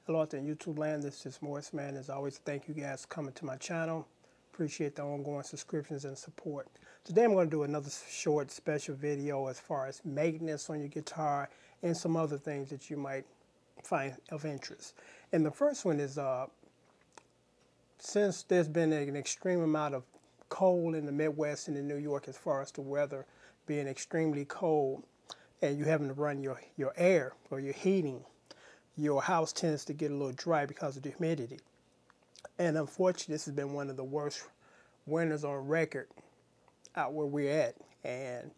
Hello out there in YouTube land, this is Morris Man. As always, thank you guys for coming to my channel. Appreciate the ongoing subscriptions and support. Today I'm going to do another short special video as far as maintenance on your guitar and some other things that you might find of interest. And the first one is, since there's been an extreme amount of cold in the Midwest and in New York as far as the weather being extremely cold and you having to run your air or your heating, your house tends to get a little dry because of the humidity. And unfortunately, this has been one of the worst winters on record out where we're at. And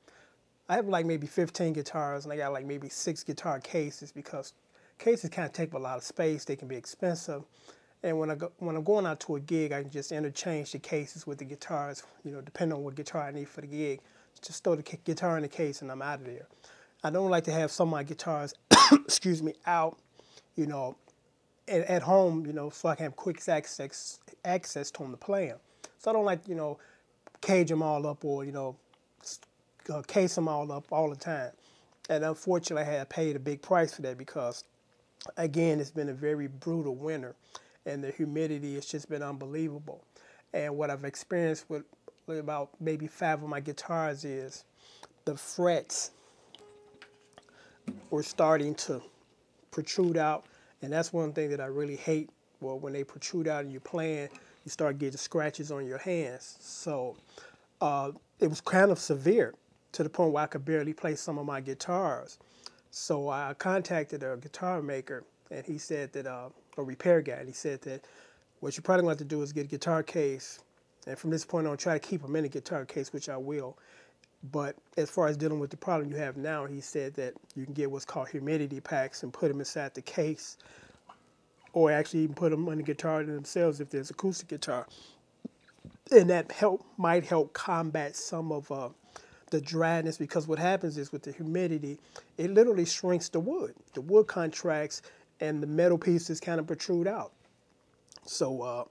I have like maybe 15 guitars, and I got like maybe 6 guitar cases because cases kind of take up a lot of space. They can be expensive. And when I'm going out to a gig, I can just interchange the cases with the guitars, you know, depending on what guitar I need for the gig. Just throw the guitar in the case and I'm out of there. I don't like to have some of my guitars, excuse me, out, you know, at home, you know, so I can have quick access to them to play them. So I don't like, you know, cage them all up or, you know, case them all up all the time. And unfortunately, I had paid a big price for that because, again, it's been a very brutal winter. And the humidity has just been unbelievable. And what I've experienced with about maybe 5 of my guitars is the frets were starting to protrude out. And that's one thing that I really hate. Well, when they protrude out and you're playing, you start getting scratches on your hands. So it was kind of severe to the point where I could barely play some of my guitars. So I contacted a guitar maker, and he said that, a repair guy, and he said that what you're probably going to have to do is get a guitar case, and from this point on, try to keep them in a guitar case, which I will. But as far as dealing with the problem you have now, he said that you can get what's called humidity packs and put them inside the case, or actually even put them on the guitar themselves if there's acoustic guitar. And that might help combat some of the dryness, because what happens is with the humidity, it literally shrinks the wood. The wood contracts and the metal pieces kind of protrude out. So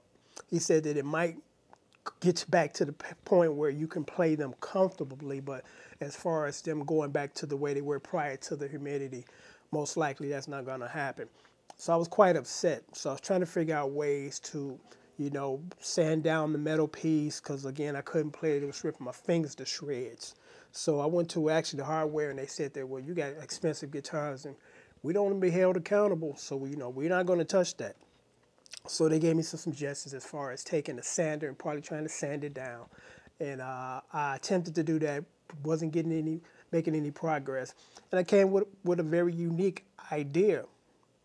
he said that it might get back to the point where you can play them comfortably, but as far as them going back to the way they were prior to the humidity, most likely that's not going to happen. So I was quite upset. So I was trying to figure out ways to, you know, sand down the metal piece, because again, I couldn't play it. It was ripping my fingers to shreds. So I went to actually the hardware, and they said that, well, you got expensive guitars and we don't want to be held accountable, so you know, we're not going to touch that. So they gave me some suggestions as far as taking a sander and probably trying to sand it down. And I attempted to do that, wasn't making any progress. And I came with a very unique idea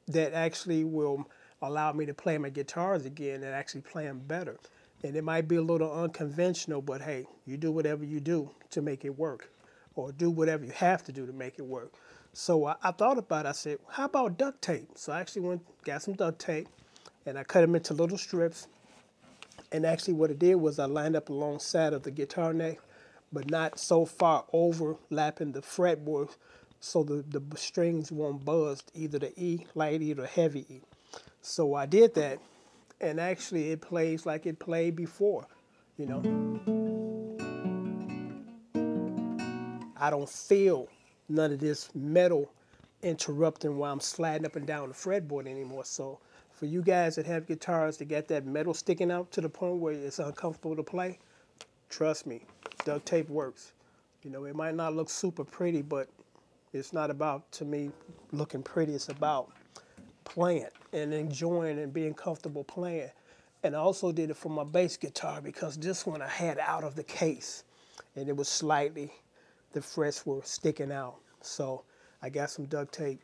that actually will allow me to play my guitars again and actually play them better. And it might be a little unconventional, but hey, you do whatever you do to make it work, or do whatever you have to do to make it work. So I thought about it. I said, how about duct tape? So I actually got some duct tape, and I cut them into little strips. And actually what I did was I lined up alongside of the guitar neck, but not so far overlapping the fretboard so the strings won't buzz, either the E, light E, or heavy E. So I did that, and actually it plays like it played before, you know. I don't feel none of this metal interrupting while I'm sliding up and down the fretboard anymore. So for you guys that have guitars that got that metal sticking out to the point where it's uncomfortable to play, trust me, duct tape works. You know, it might not look super pretty, but it's not about, to me, looking pretty. It's about playing and enjoying and being comfortable playing. And I also did it for my bass guitar, because this one I had out of the case, and it was slightly, the frets were sticking out. So I got some duct tape,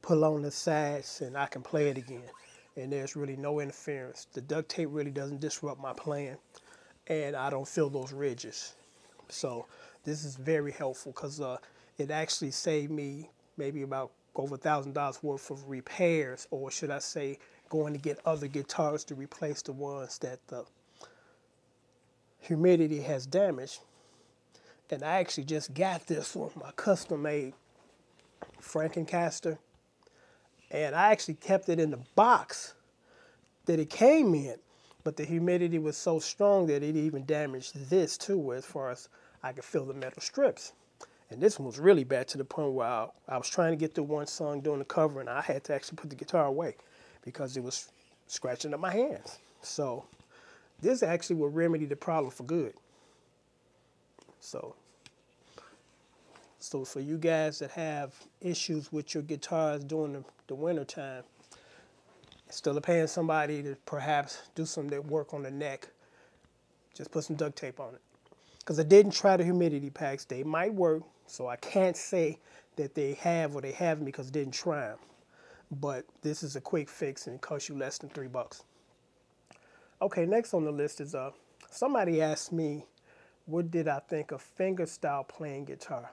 pull on the sides, and I can play it again. And there's really no interference. The duct tape really doesn't disrupt my playing, and I don't feel those ridges. So this is very helpful, because it actually saved me maybe about over $1,000 worth of repairs, or should I say, going to get other guitars to replace the ones that the humidity has damaged. And I actually just got this one, my custom-made Frankencaster. And I actually kept it in the box that it came in, but the humidity was so strong that it even damaged this too, as far as I could feel the metal strips. And this one was really bad to the point where I was trying to get through one song doing the cover, and I had to actually put the guitar away because it was scratching up my hands. So this actually will remedy the problem for good. So for you guys that have issues with your guitars during the winter time, instead of paying somebody to perhaps do some of that work on the neck, just put some duct tape on it. Because I didn't try the humidity packs. They might work, so I can't say that they have or they haven't because I didn't try them. But this is a quick fix and it costs you less than $3. Okay, next on the list is somebody asked me, what did I think of fingerstyle playing guitar?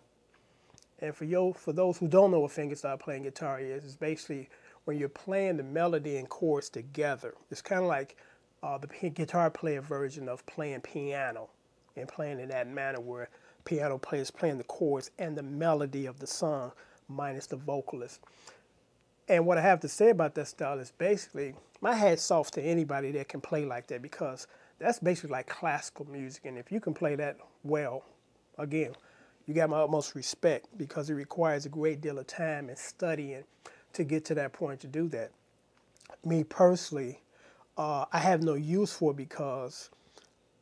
And for those who don't know what fingerstyle playing guitar is, it's basically when you're playing the melody and chords together. It's kind of like the guitar player version of playing piano, and playing in that manner where piano players playing the chords and the melody of the song minus the vocalist. And what I have to say about that style is basically, my hat's off to anybody that can play like that, because that's basically like classical music. And if you can play that well, again, you got my utmost respect, because it requires a great deal of time and studying to get to that point to do that. Me personally, I have no use for it because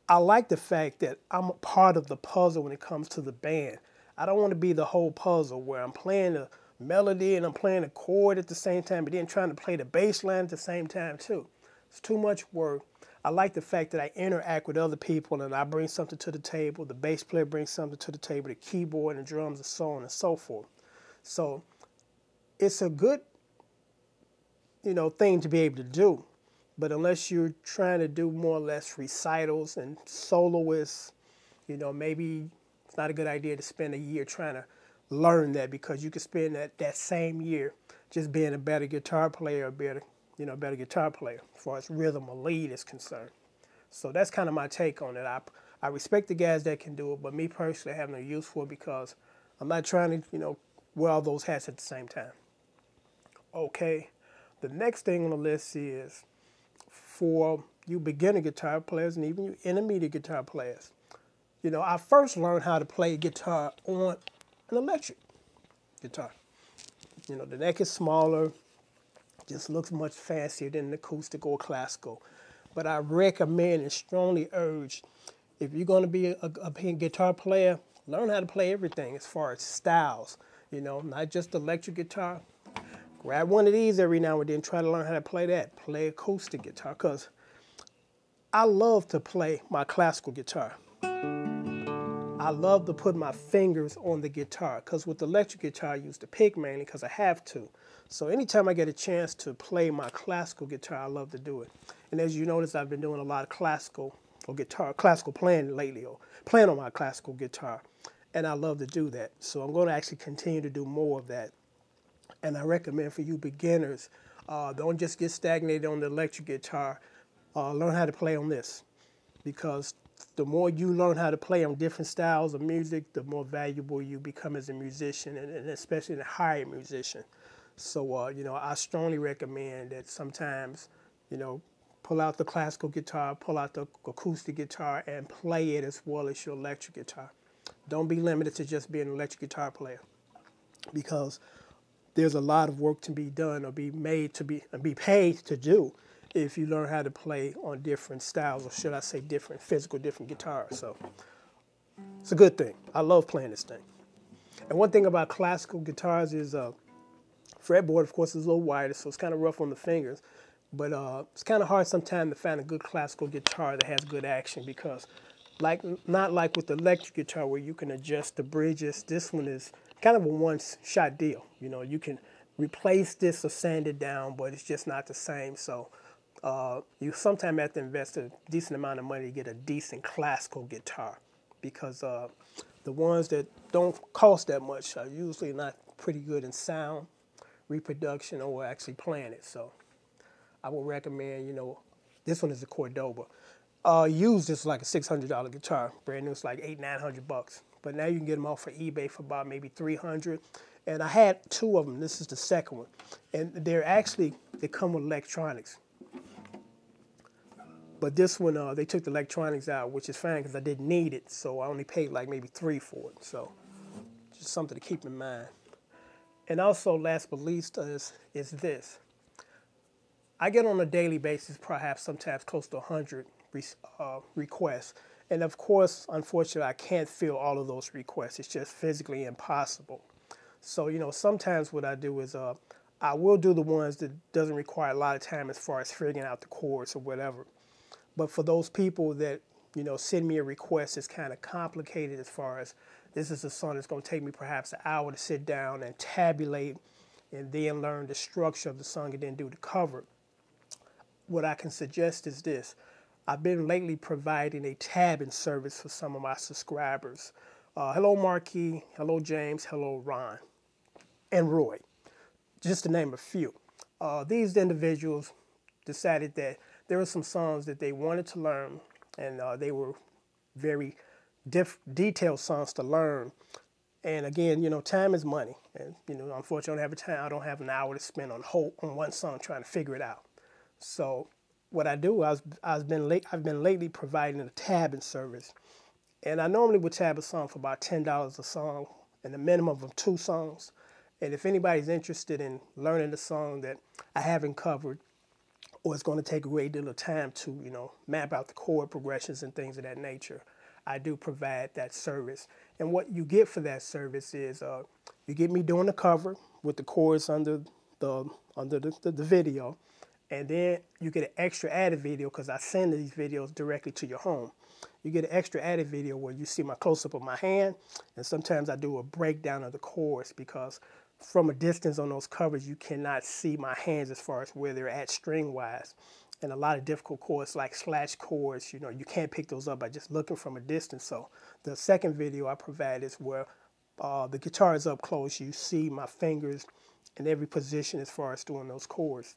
I like the fact that I'm a part of the puzzle when it comes to the band. I don't want to be the whole puzzle where I'm playing the melody and I'm playing a chord at the same time, but then trying to play the bass line at the same time too. It's too much work. I like the fact that I interact with other people and I bring something to the table. The bass player brings something to the table, the keyboard and drums and so on and so forth. So it's a good, thing to be able to do. But unless you're trying to do more or less recitals and soloists, maybe it's not a good idea to spend a year trying to learn that, because you could spend that same year just being a better guitar player, better guitar player as far as rhythm or lead is concerned. So that's kind of my take on it. I respect the guys that can do it, but me personally, I have no use for it because I'm not trying to, wear all those hats at the same time. Okay, the next thing on the list is for you beginner guitar players and even you intermediate guitar players. I first learned how to play guitar on an electric guitar. The neck is smaller, just looks much fancier than an acoustic or classical. But I recommend and strongly urge, if you're going to be a guitar player, learn how to play everything as far as styles. Not just electric guitar. Grab one of these every now and then, try to learn how to play that. Play acoustic guitar, because I love to play my classical guitar. I love to put my fingers on the guitar, because with the electric guitar, I use the pick mainly because I have to. So anytime I get a chance to play my classical guitar, I love to do it. And as you notice, I've been doing a lot of classical playing lately, or playing on my classical guitar. And I love to do that. So I'm going to actually continue to do more of that. And I recommend for you beginners, don't just get stagnated on the electric guitar. Learn how to play on this, because the more you learn how to play on different styles of music, the more valuable you become as a musician, and especially a hired musician. So, I strongly recommend that sometimes, pull out the classical guitar, pull out the acoustic guitar, and play it as well as your electric guitar. Don't be limited to just being an electric guitar player, because there's a lot of work to be done or be paid to do if you learn how to play on different styles, or should I say different guitars. So it's a good thing. I love playing this thing. And one thing about classical guitars is fretboard, of course, is a little wider, so it's kind of rough on the fingers. But it's kind of hard sometimes to find a good classical guitar that has good action, because not like with the electric guitar where you can adjust the bridges. This one is kind of a one-shot deal. You can replace this or sand it down, but it's just not the same. So you sometimes have to invest a decent amount of money to get a decent classical guitar, because the ones that don't cost that much are usually not pretty good in sound, reproduction, or actually playing it. So I would recommend, this one is a Cordoba. Used is like a $600 guitar. Brand new is like $800-900. But now you can get them off for eBay for about maybe $300. And I had two of them. This is the second one. And they come with electronics. But this one, they took the electronics out, which is fine because I didn't need it. So I only paid like maybe $3 for it. So just something to keep in mind. And also, last but least, is this. I get on a daily basis, perhaps sometimes close to 100 requests. And of course, unfortunately, I can't fill all of those requests. It's just physically impossible. So, sometimes what I do is I will do the ones that doesn't require a lot of time as far as figuring out the chords or whatever. But for those people that, send me a request that's kind of complicated as far as this is a song that's going to take me perhaps an hour to sit down and tabulate and then learn the structure of the song and then do the cover. What I can suggest is this. I've been lately providing a tabbing service for some of my subscribers. Hello, Marquis. Hello, James. Hello, Ron. And Roy, just to name a few. These individuals decided that there were some songs that they wanted to learn, and they were very detailed songs to learn. And again, time is money. And, unfortunately, I don't have an hour to spend on one song trying to figure it out. So what I do, I've been lately providing a tabbing service. And I normally would tab a song for about $10 a song and a minimum of 2 songs. And if anybody's interested in learning the song that I haven't covered, or it's going to take a great deal of time to, map out the chord progressions and things of that nature, I do provide that service. And what you get for that service is you get me doing the cover with the chords under the video, and then you get an extra added video because I send these videos directly to your home. You get an extra added video where you see my close-up of my hand, and sometimes I do a breakdown of the chords because from a distance on those covers, you cannot see my hands as far as where they're at string-wise. And a lot of difficult chords like slash chords, you can't pick those up by just looking from a distance. So the second video I provide is where the guitar is up close. You see my fingers in every position as far as doing those chords.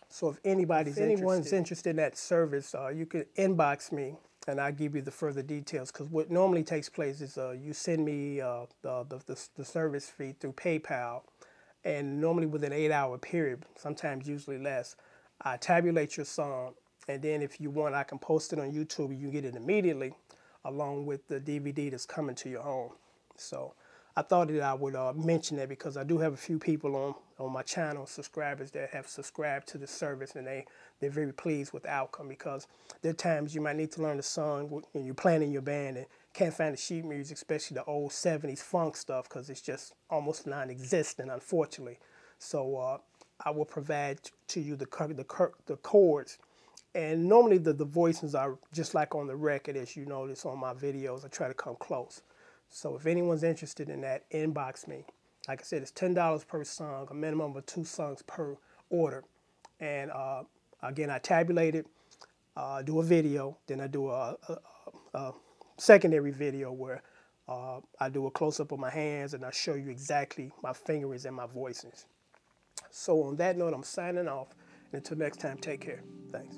So if anyone's interested in that service, you can inbox me and I'll give you the further details. Because what normally takes place is you send me the service fee through PayPal, and normally within an 8-hour period, sometimes usually less, I tabulate your song, and then if you want, I can post it on YouTube. You get it immediately, along with the DVD that's coming to your home. So I thought that I would mention that because I do have a few people on my channel, subscribers, that have subscribed to the service, and they're very pleased with the outcome, because there are times you might need to learn a song and you're playing in your band and can't find the sheet music, especially the old 70s funk stuff, because it's just almost non-existent, unfortunately. So I will provide to you the chords. And normally the voices are just like on the record, as you notice on my videos. I try to come close. So if anyone's interested in that, inbox me. Like I said, it's $10 per song, a minimum of 2 songs per order. And again, I tabulate it, do a video, then I do a secondary video where I do a close-up of my hands and I show you exactly my fingerings and my voices. So on that note, I'm signing off. And until next time, take care. Thanks.